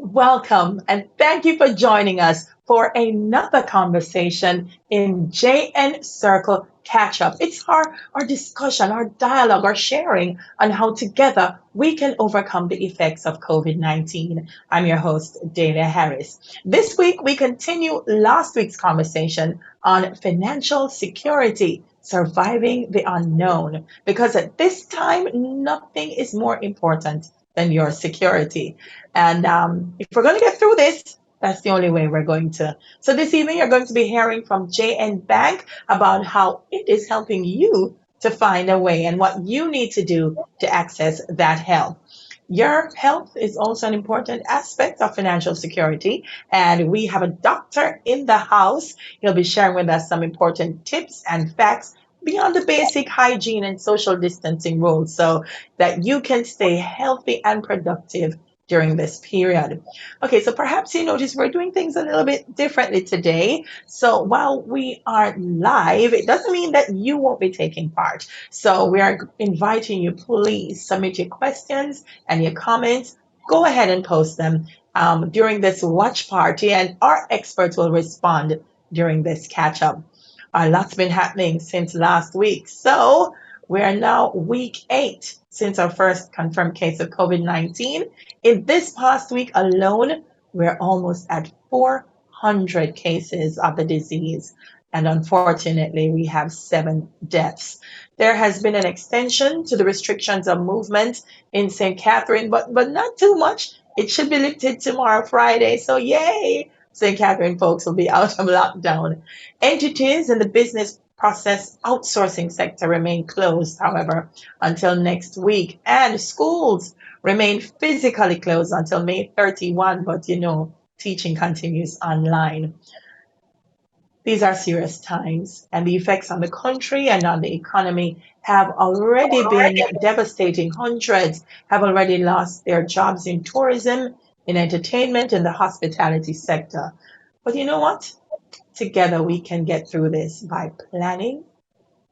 Welcome and thank you for joining us for another conversation in JN Circle Catch Up. It's our discussion, our dialogue, our sharing on how together we can overcome the effects of COVID 19. I'm your host, Dahlia Harris. This week, we continue last week's conversation on financial security. Surviving the unknown, because at this time, nothing is more important than your security. And if we're going to get through this, that's the only way we're going to. So this evening, you're going to be hearing from JN Bank about how it is helping you to find a way and what you need to do to access that help. Your health is also an important aspect of financial security, and we have a doctor in the house. He'll be sharing with us some important tips and facts beyond the basic hygiene and social distancing rules so that you can stay healthy and productive during this period. Okay, so perhaps you notice we're doing things a little bit differently today. So while we are live, it doesn't mean that you won't be taking part. So we are inviting you, please submit your questions and your comments. Go ahead and post them during this watch party, and our experts will respond during this catch up. A lot's been happening since last week. So we are now week 8 since our first confirmed case of COVID 19. In this past week alone, we're almost at 400 cases of the disease. And unfortunately, we have 7 deaths. There has been an extension to the restrictions of movement in St. Catherine, but not too much. It should be lifted tomorrow, Friday. So, yay! St. Catherine folks will be out of lockdown. Entities in the business process outsourcing sector remain closed, however, until next week. And schools remain physically closed until May 31, but teaching continues online. These are serious times, and the effects on the country and on the economy have already been devastating. Hundreds have already lost their jobs in tourism, in entertainment, in the hospitality sector. But you know what? Together we can get through this by planning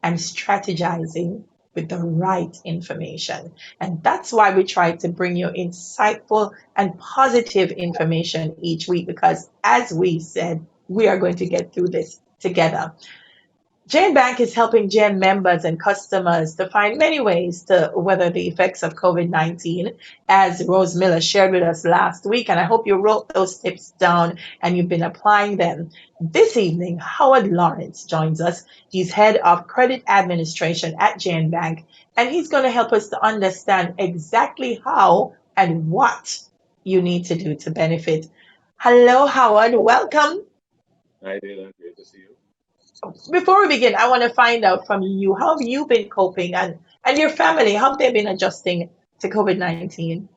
and strategizing with the right information. And that's why we try to bring you insightful and positive information each week, because as we said, we are going to get through this together. Jane Bank is helping Jane members and customers to find many ways to weather the effects of COVID 19, as Rose Miller shared with us last week. And I hope you wrote those tips down and you've been applying them. This evening, Howard Lawrence joins us. He's head of credit administration at Jane Bank, and he's going to help us to understand exactly how and what you need to do to benefit. Hello, Howard. Welcome. Hi, Dana. Great to see you. Before we begin, I want to find out from you, how have you been coping, and your family, how have they been adjusting to COVID 19?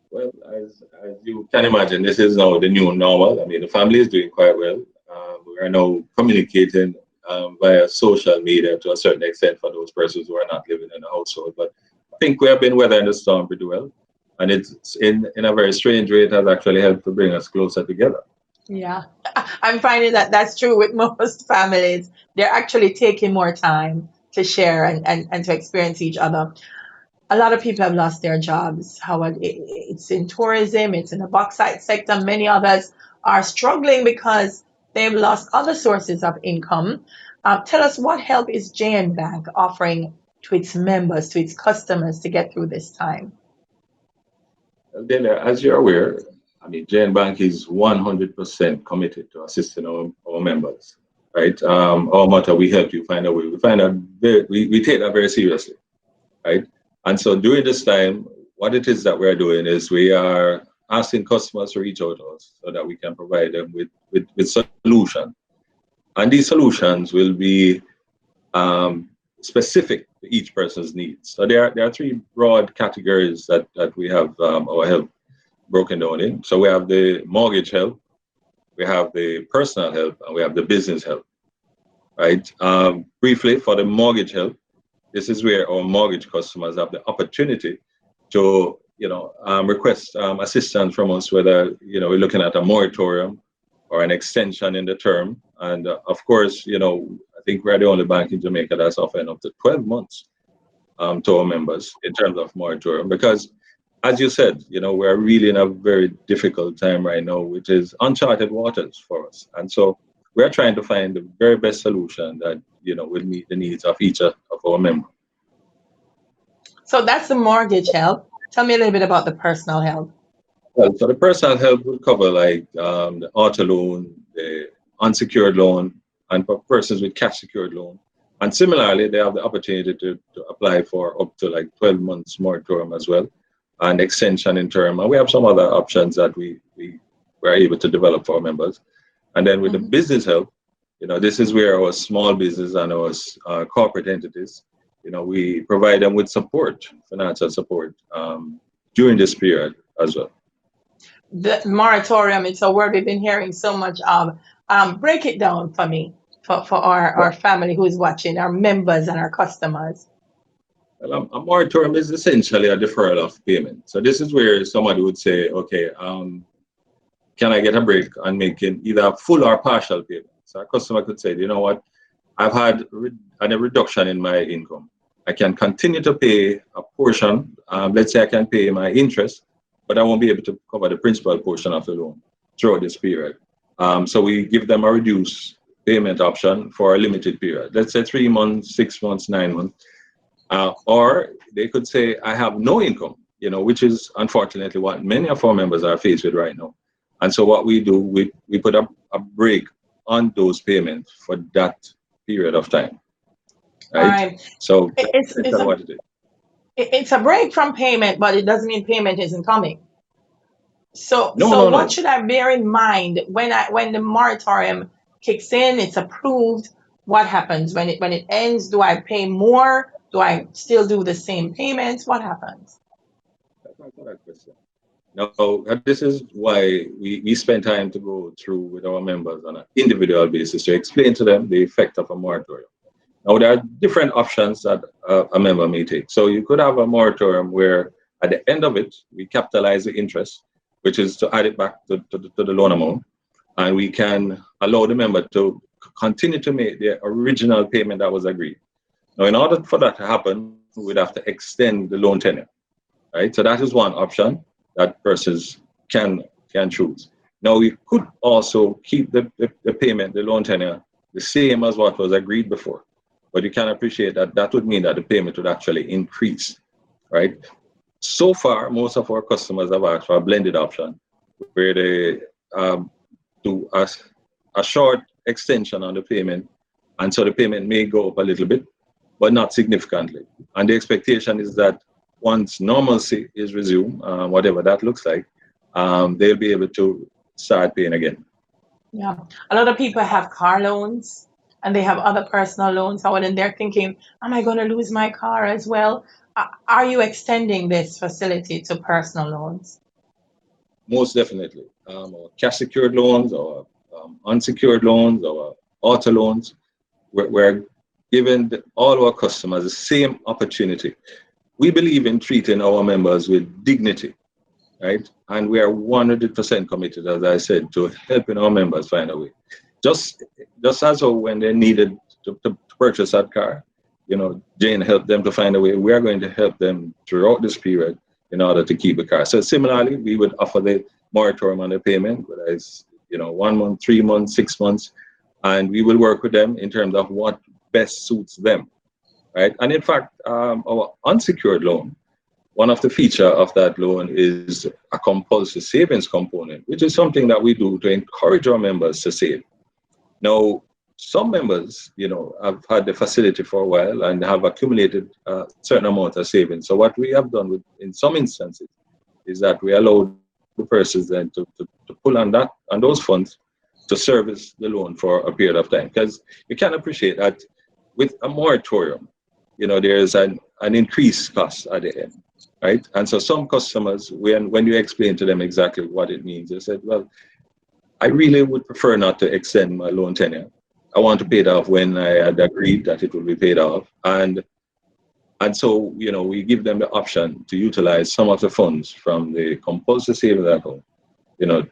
Well, as you can imagine, this is now the new normal. I mean, the family is doing quite well. We are now communicating via social media to a certain extent for those persons who are not living in the household. But I think we have been weathering the storm pretty well. And it's in a very strange way, it has actually helped to bring us closer together. Yeah, I'm finding that that's true with most families. They're actually taking more time to share and to experience each other. A lot of people have lost their jobs. Howard, it's in tourism, it's in the bauxite sector. Many others are struggling because they've lost other sources of income. Tell us, what help is JN Bank offering to its members, to its customers to get through this time? Well, Dana, as you're aware, I mean, JN Bank is 100% committed to assisting our members, right? Our motto, we help you find a way. We take that very seriously, right? And so during this time, what it is that we're doing is we are asking customers to reach out to us so that we can provide them with solutions. And these solutions will be specific to each person's needs. So there are 3 broad categories that we have our help broken down in. So we have the mortgage help, we have the personal help, and we have the business help, right? Briefly, for the mortgage help, this is where our mortgage customers have the opportunity to, request assistance from us, whether, we're looking at a moratorium or an extension in the term. And of course, I think we're the only bank in Jamaica that's offering up to 12 months to our members in terms of moratorium, because as you said, we're really in a very difficult time right now, which is uncharted waters for us. And so we're trying to find the very best solution that, will meet the needs of each of our members. So that's the mortgage help. Tell me a little bit about the personal help. Well, so the personal help will cover like the auto loan, the unsecured loan, and for persons with cash secured loan. And similarly, they have the opportunity to apply for up to like 12 months moratorium as well, and extension in term. And we have some other options that we were able to develop for our members. And then with the Mhm. business help, this is where our small business and our corporate entities, we provide them with support, financial support during this period as well. The moratorium, it's a word we've been hearing so much of. Break it down for me, for our family who is watching, our members and our customers. Well, a moratorium is essentially a deferral of payment. So this is where somebody would say, okay, can I get a break on making either a full or partial payment? So a customer could say, you know what, I've had a reduction in my income. I can continue to pay a portion. Let's say I can pay my interest, but I won't be able to cover the principal portion of the loan throughout this period. So we give them a reduced payment option for a limited period. Let's say 3 months, 6 months, 9 months. Or they could say, I have no income, which is unfortunately what many of our members are faced with right now. And so what we do, we put a break on those payments for that period of time, All right? right. So It's that's it's kind of a what it is. it's a break from payment, but it doesn't mean payment isn't coming. So No, so no, what no. should I bear in mind when the moratorium kicks in, it's approved, what happens when it ends? Do I pay more? Do I still do the same payments? What happens? That's not a question. No, this is why we spend time to go through with our members on an individual basis to explain to them the effect of a moratorium. Now, there are different options that a member may take. So you could have a moratorium where at the end of it, we capitalize the interest, which is to add it back to the loan amount. And we can allow the member to continue to make the original payment that was agreed. Now, in order for that to happen, we'd have to extend the loan tenure, right? So that is one option that persons can choose. Now, we could also keep the payment, the loan tenure, the same as what was agreed before. But you can appreciate that that would mean that the payment would actually increase, right? So far, most of our customers have asked for a blended option where they um, do a short extension on the payment. And so the payment may go up a little bit, but not significantly. And the expectation is that once normalcy is resumed, whatever that looks like, they'll be able to start paying again. Yeah. A lot of people have car loans and they have other personal loans. How then they're thinking, am I going to lose my car as well? Are you extending this facility to personal loans? Most definitely. Or cash secured loans or unsecured loans or auto loans, we're giving all our customers the same opportunity. We believe in treating our members with dignity, right? And we are 100% committed, as I said, to helping our members find a way. Just, just as how when they needed to purchase that car, Jane helped them to find a way. We are going to help them throughout this period in order to keep a car. So similarly, we would offer the moratorium on the payment, whether it's 1 month, 3 months, 6 months, and we will work with them in terms of what best suits them, right? And in fact, our unsecured loan, one of the feature of that loan is a compulsory savings component, which is something that we do to encourage our members to save. Now, some members, have had the facility for a while and have accumulated a certain amount of savings. So what we have done in some instances is that we allow the persons then to pull on those funds to service the loan for a period of time. Because you can appreciate that with a moratorium, there's an increased cost at the end, right? And so some customers, when you explain to them exactly what it means, they said, well, I really would prefer not to extend my loan tenure. I want to pay it off when I had agreed that it will be paid off. And so, we give them the option to utilize some of the funds from the compulsory savings account,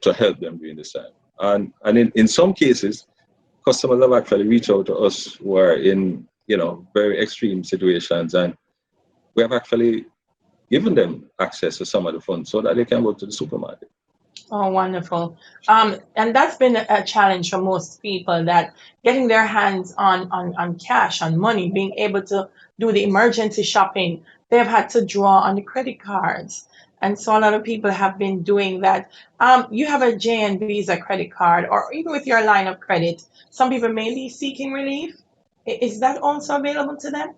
to help them during this time. And in some cases, customers have actually reached out to us who are in, very extreme situations. And we have actually giving them access to some of the funds so that they can go to the supermarket. Oh, wonderful. And that's been a challenge for most people, that getting their hands on cash, on money, being able to do the emergency shopping, they've had to draw on the credit cards. And so a lot of people have been doing that. You have a JN Visa credit card, or even with your line of credit, some people may be seeking relief. Is that also available to them?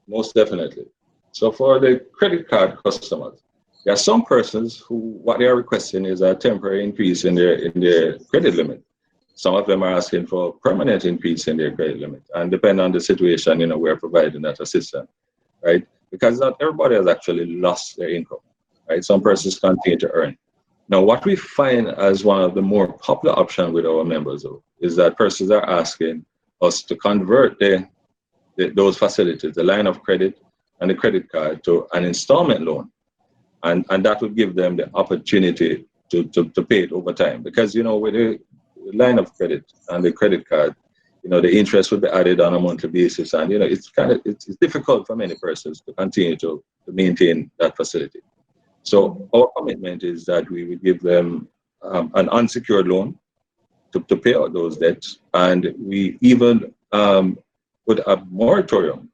Most definitely. So for the credit card customers, there are some persons who what they are requesting is a temporary increase in their credit limit. Some of them are asking for permanent increase in their credit limit, and depending on the situation, we're providing that assistance, right? Because not everybody has actually lost their income, right? Some persons continue to earn. Now, what we find as one of the more popular options with our members, though, is that persons are asking us to convert those facilities, the line of credit and the credit card, to an installment loan. And that would give them the opportunity to pay it over time. Because, with the line of credit and the credit card, the interest would be added on a monthly basis. And, it's difficult for many persons to continue to maintain that facility. So our commitment is that we would give them an unsecured loan to pay out those debts. And we even put a moratorium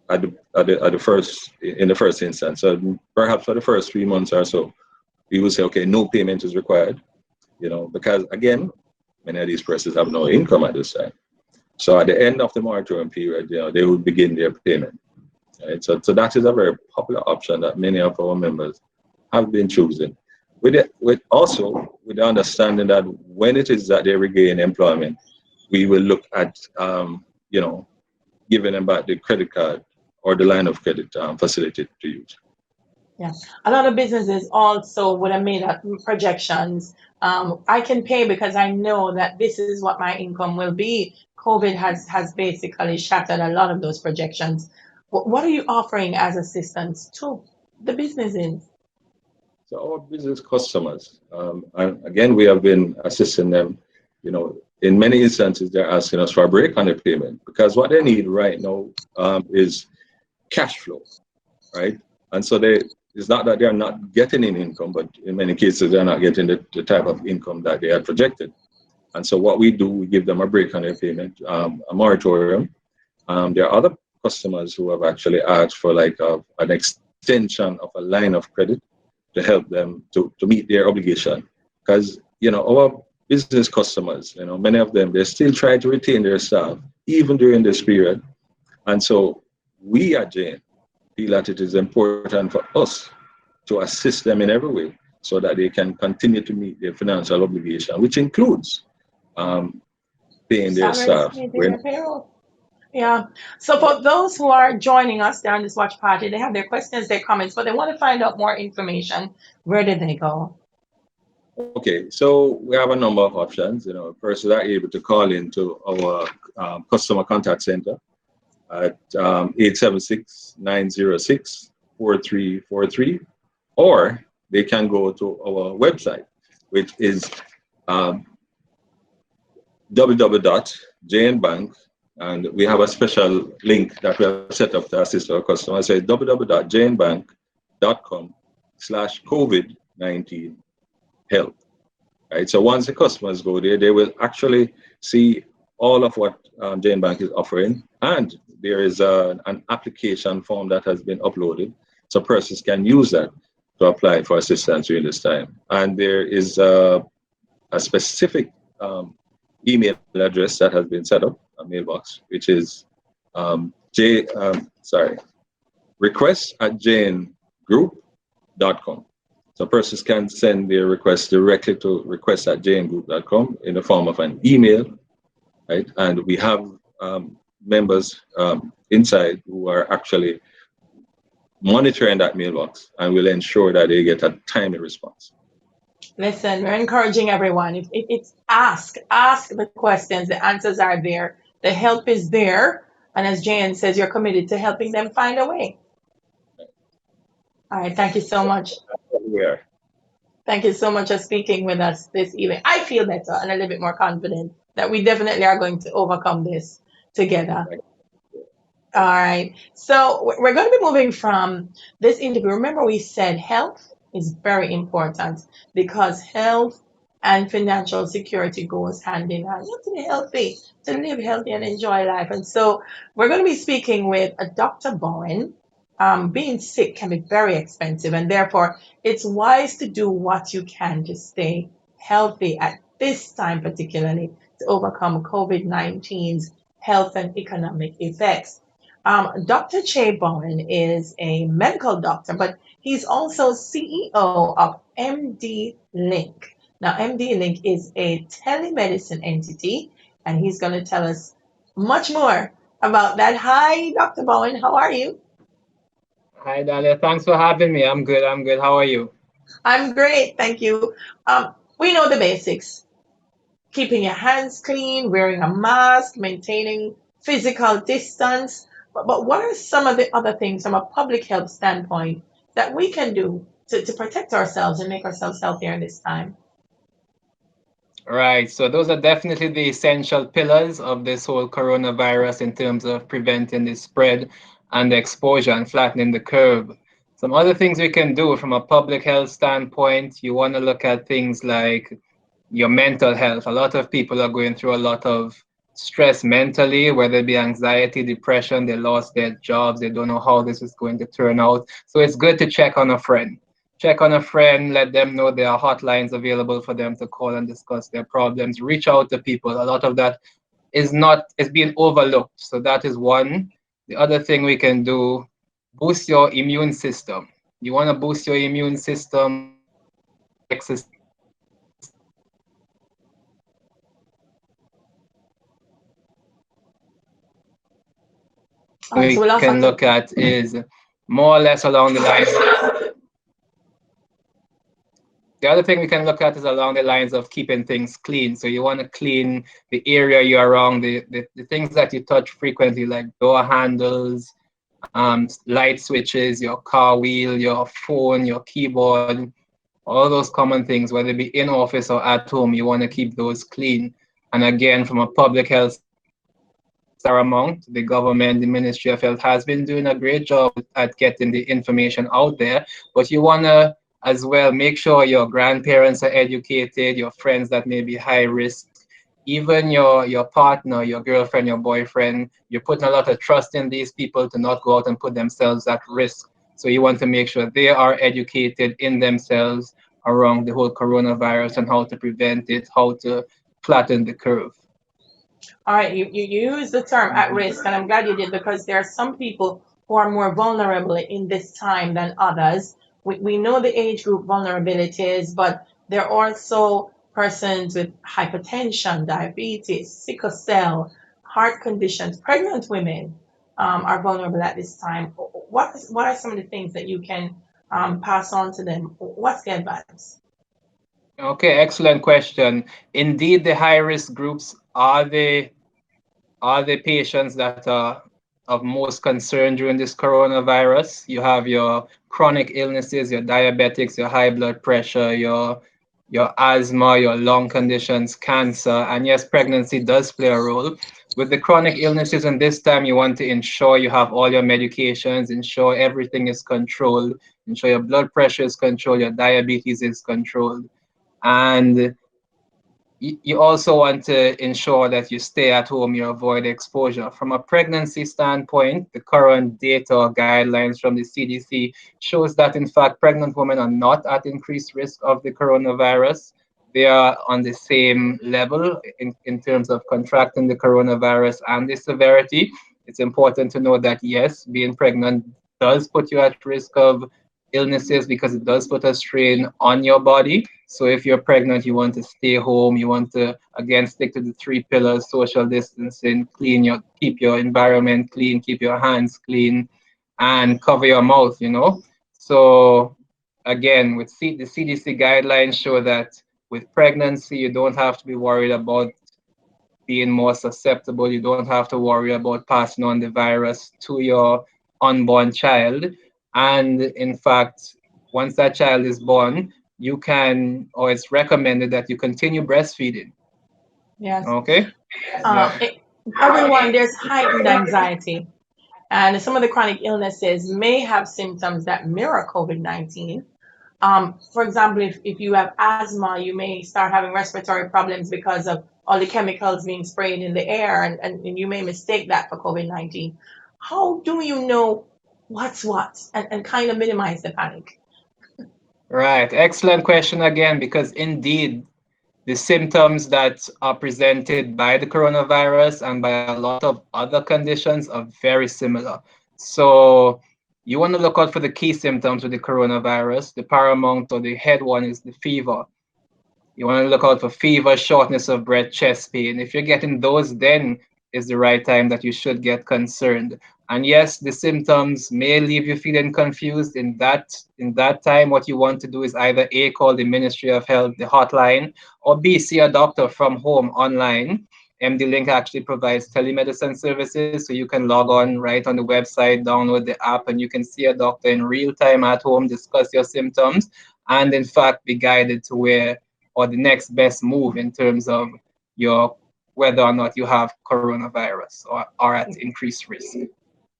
at the first in the first instance. So perhaps for the first 3 months or so, we will say, okay, no payment is required, because again, many of these persons have no income at this time. So at the end of the moratorium period, they will begin their payment. Right? So that is a very popular option that many of our members have been choosing. With the understanding that when it is that they regain employment, we will look at giving them back the credit card or the line of credit facility to use. Yeah, a lot of businesses also would have made up projections. I can pay because I know that this is what my income will be. COVID has basically shattered a lot of those projections. What are you offering as assistance to the businesses? So our business customers, and again, we have been assisting them. In many instances, they're asking us for a break on their payment because what they need right now is cash flow, right? And so it's not that they're not getting an income, but in many cases, they're not getting the type of income that they had projected. And so what we do, we give them a break on their payment, a moratorium. There are other customers who have actually asked for like an extension of a line of credit to help them to meet their obligation. Because, our business customers, many of them, they still try to retain their staff, even during this period. And so we at Jane feel that it is important for us to assist them in every way so that they can continue to meet their financial obligation, which includes paying their Salaries, staff. maintaining their payroll. Yeah. So for those who are joining us there on this watch party, they have their questions, their comments, but they want to find out more information. Where did they go? Okay, so we have a number of options. Persons are able to call into our customer contact center at 876-906-4343, or they can go to our website, which is www.jnbank, and we have a special link that we have set up to assist our customers. So www.jnbank.com/COVID-19 help. Right. So once the customers go there, they will actually see all of what Jane Bank is offering, and there is an application form that has been uploaded, so persons can use that to apply for assistance during this time. And there is a specific email address that has been set up, a mailbox, which is request@janegroup.com. So persons can send their requests directly to request@jngroup.com in the form of an email, right? And we have members inside who are actually monitoring that mailbox and will ensure that they get a timely response. Listen, we're encouraging everyone. If it's ask the questions. The answers are there. The help is there. And as Jan says, you're committed to helping them find a way. All right. Thank you so much. Yeah. Thank you so much for speaking with us this evening. I feel better and a little bit more confident that we definitely are going to overcome this together. All right. So we're going to be moving from this interview. Remember, we said health is very important because health and financial security goes hand in hand. You have to be healthy to live healthy and enjoy life. And so we're going to be speaking with a Dr. Bowen. Being sick can be very expensive, and therefore it's wise to do what you can to stay healthy at this time, particularly to overcome COVID 19's health and economic effects. Dr. Che Bowen is a medical doctor, but he's also CEO of MDlink. Now, MDlink is a telemedicine entity, and he's going to tell us much more about that. Hi, Dr. Bowen. How are you? Hi, Dahlia. Thanks for having me. I'm good. I'm good. How are you? I'm great. Thank you. We know the basics: keeping your hands clean, wearing a mask, maintaining physical distance. But what are some of the other things from a public health standpoint that we can do to protect ourselves and make ourselves healthier in this time? Right. So those are definitely the essential pillars of this whole coronavirus in terms of preventing the spread and the exposure and flattening the curve. Some other things we can do from a public health standpoint, you want to look at things like your mental health. A lot of people are going through a lot of stress mentally, whether it be anxiety, depression, they lost their jobs, they don't know how this is going to turn out. So it's good to check on a friend. Check on a friend, let them know there are hotlines available for them to call and discuss their problems. Reach out to people. A lot of that is being overlooked. So that is one. The other thing we can do, boost your immune system. You want to boost your immune system, exercise, All right, so we we lost can Dr. look at is more or less along the lines. The other thing we can look at is along the lines of keeping things clean. So you want to clean the area you're around, the things that you touch frequently, like door handles, light switches, your car wheel, your phone, your keyboard, all those common things, whether it be in office or at home, you want to keep those clean. And again, from a public health standpoint, paramount. The government, the Ministry of Health has been doing a great job at getting the information out there, but you want to as well make sure your grandparents are educated, your friends that may be high risk, even your partner, your girlfriend, your boyfriend. You're putting a lot of trust in these people to not go out and put themselves at risk. So you want to make sure they are educated in themselves around the whole coronavirus and how to prevent it, how to flatten the curve. All right, you use the term at risk, and I'm glad you did because there are some people who are more vulnerable in this time than others. We know the age group vulnerabilities, but there are also persons with hypertension, diabetes, sickle cell, heart conditions, pregnant women are vulnerable at this time. What are some of the things that you can pass on to them? What's the advice? Okay, excellent question. Indeed, the high risk groups are the patients that are of most concern during this coronavirus. You have your chronic illnesses, your diabetics, your high blood pressure, your asthma, your lung conditions, cancer, and yes, pregnancy does play a role. With the chronic illnesses, and this time you want to ensure you have all your medications, ensure everything is controlled, ensure your blood pressure is controlled, your diabetes is controlled. And you also want to ensure that you stay at home, you avoid exposure. From a pregnancy standpoint, the current data or guidelines from the CDC shows that in fact pregnant women are not at increased risk of the coronavirus. They are on the same level in terms of contracting the coronavirus and the severity. It's important to know that yes, being pregnant does put you at risk of illnesses because it does put a strain on your body. So if you're pregnant, you want to stay home, you want to again stick to the three pillars: social distancing, keep your environment clean, keep your hands clean, and cover your mouth, you know. So again, the CDC guidelines show that with pregnancy, you don't have to be worried about being more susceptible. You don't have to worry about passing on the virus to your unborn child. And in fact, once that child is born, you can, or it's recommended that you continue breastfeeding. Yes. Okay? Yeah. Um, it, everyone, there's heightened anxiety And some of the chronic illnesses may have symptoms that mirror COVID-19. For example, if you have asthma, you may start having respiratory problems because of all the chemicals being sprayed in the air, and you may mistake that for COVID-19. How do you know what's what and kind of minimize the panic? Right. Excellent question again, because indeed, the symptoms that are presented by the coronavirus and by a lot of other conditions are very similar. So you want to look out for the key symptoms with the coronavirus. The paramount or the head one is the fever. You want to look out for fever, shortness of breath, chest pain. If you're getting those, then is the right time that you should get concerned. And yes, the symptoms may leave you feeling confused. In that time, what you want to do is either A, call the Ministry of Health, the hotline, or B, see a doctor from home online. MDlink actually provides telemedicine services, so you can log on right on the website, download the app, and you can see a doctor in real time at home, discuss your symptoms, and in fact be guided to where or the next best move in terms of your whether or not you have coronavirus or are at increased risk.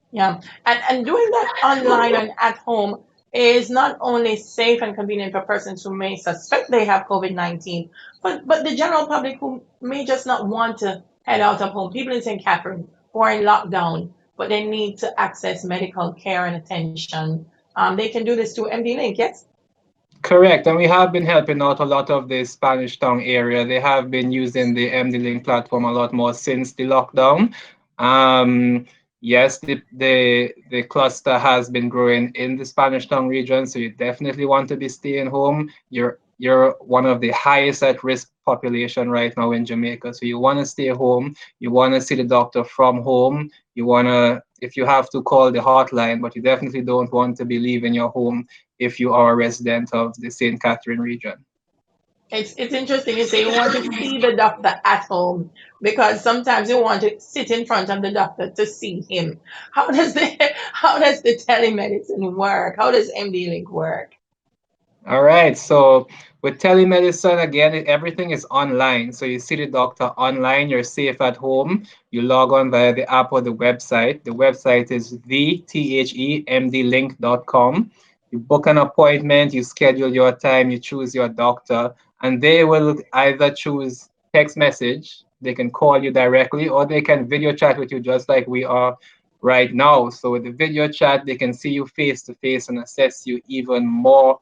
Yeah, and doing that online and at home is not only safe and convenient for persons who may suspect they have COVID-19, but the general public who may just not want to head out of home. People in St. Catherine who are in lockdown, but they need to access medical care and attention. They can do this through MD-Link, yes? Correct, and we have been helping out a lot of the Spanish Town area. They have been using the MDlink platform a lot more since the lockdown. Um, yes, the cluster has been growing in the Spanish Town region, so you definitely want to be staying home. You're one of the highest at risk population right now in Jamaica, so you want to stay home. You want to see the doctor from home. You want to, if you have to, call the hotline, but you definitely don't want to be leaving your home if you are a resident of the St. Catherine region. It's interesting you say you want to see the doctor at home because sometimes you want to sit in front of the doctor to see him. How does the how does the telemedicine work? How does MD Link work? All right, so with telemedicine, again, everything is online. So you see the doctor online, you're safe at home. You log on via the app or the website. The website is themdlink.com. You book an appointment, you schedule your time, you choose your doctor, and they will either choose text message, they can call you directly, or they can video chat with you just like we are right now. So with the video chat, they can see you face to face and assess you even more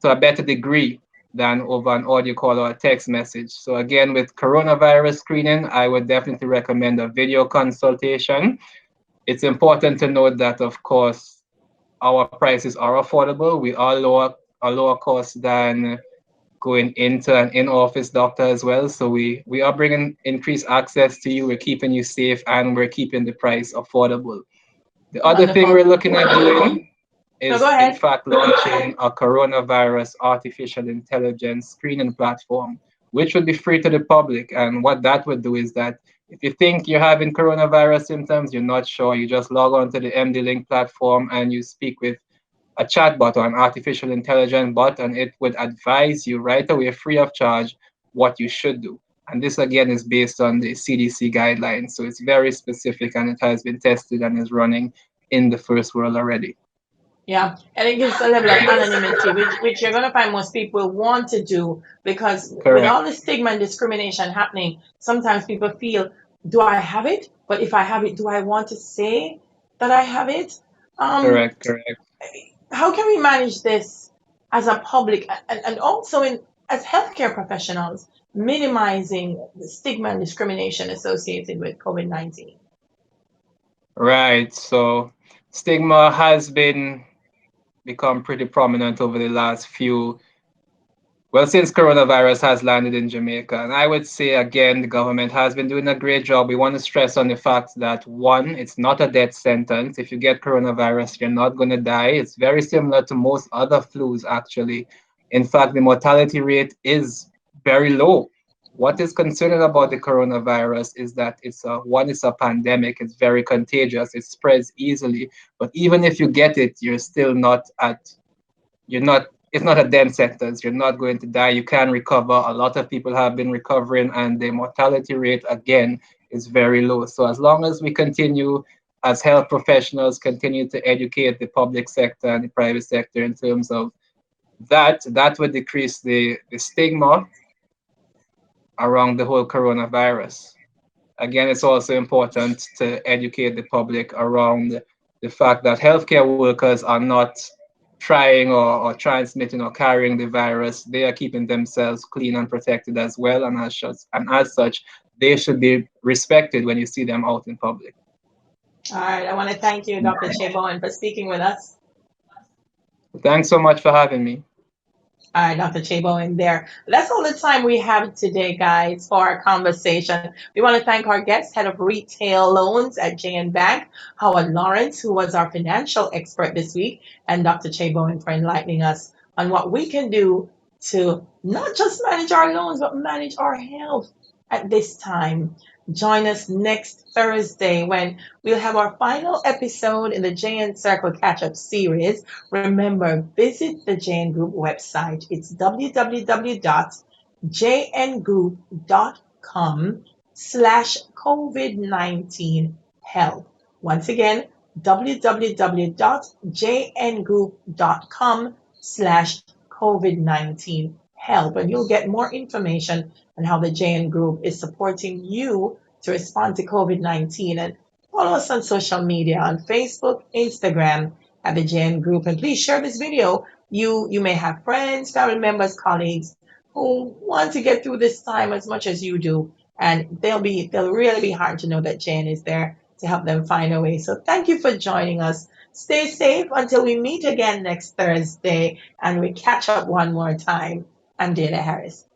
to a better degree than over an audio call or a text message. So again, with coronavirus screening, I would definitely recommend a video consultation. It's important to note that, of course, our prices are affordable. We are lower cost than going into an in-office doctor as well. So we are bringing increased access to you. We're keeping you safe and we're keeping the price affordable. The other thing Wonderful. we're looking at doing No, go is in ahead. fact launching a coronavirus artificial intelligence screening platform, which would be free to the public. And what that would do is that if you think you're having coronavirus symptoms, you're not sure, you just log on to the MD-Link platform and you speak with a chatbot or an artificial intelligence bot, and it would advise you right away, free of charge, what you should do. And this again is based on the CDC guidelines. So it's very specific and it has been tested and is running in the first world already. Yeah, and it gives a level of anonymity, which you're gonna find most people want to do because with Correct. all the stigma and discrimination happening, sometimes people feel, do I have it? But if I have it, do I want to say that I have it? Um, Correct, correct. how can we manage this as a public and also in as healthcare professionals, minimizing the stigma and discrimination associated with COVID-19? Right. So stigma has been become pretty prominent over the last few, well, since coronavirus has landed in Jamaica. And I would say again, the government has been doing a great job. We want to stress on the fact that one, it's not a death sentence. If you get coronavirus, you're not going to die. It's very similar to most other flus, actually. In fact, the mortality rate is very low. What is concerning about the coronavirus is that it's a pandemic. It's very contagious. It spreads easily. But even if you get it, you're not it's not a death sentence. You're not going to die. You can recover. A lot of people have been recovering, and the mortality rate again is very low. So as long as we continue as health professionals, continue to educate the public sector and the private sector in terms of that would decrease the stigma around the whole coronavirus. Again, it's also important to educate the public around the fact that healthcare workers are not trying or transmitting or carrying the virus. They are keeping themselves clean and protected as well, and as such, they should be respected when you see them out in public. All right. I want to thank you, Dr. Bowen, for speaking with us. Thanks so much for having me. All right, Dr. Bowen there. That's all the time we have today, guys, for our conversation. We want to thank our guest, head of retail loans at JN Bank, Howard Lawrence, who was our financial expert this week, and Dr. Bowen for enlightening us on what we can do to not just manage our loans, but manage our health at this time. Join us next Thursday when we'll have our final episode in the JN Circle Catch Up series. Remember, visit the JN Group website. It's www.jngroup.com/COVID-19 help. Once again, www.jngroup.com/COVID-19 help. And you'll get more information on how the JN Group is supporting you to respond to COVID-19. And follow us on social media on Facebook, Instagram at the JN Group. And please share this video. You may have friends, family members, colleagues who want to get through this time as much as you do. And they'll really be hard to know that JN is there to help them find a way. So thank you for joining us. Stay safe until we meet again next Thursday and we catch up one more time. I'm Dahlia Harris.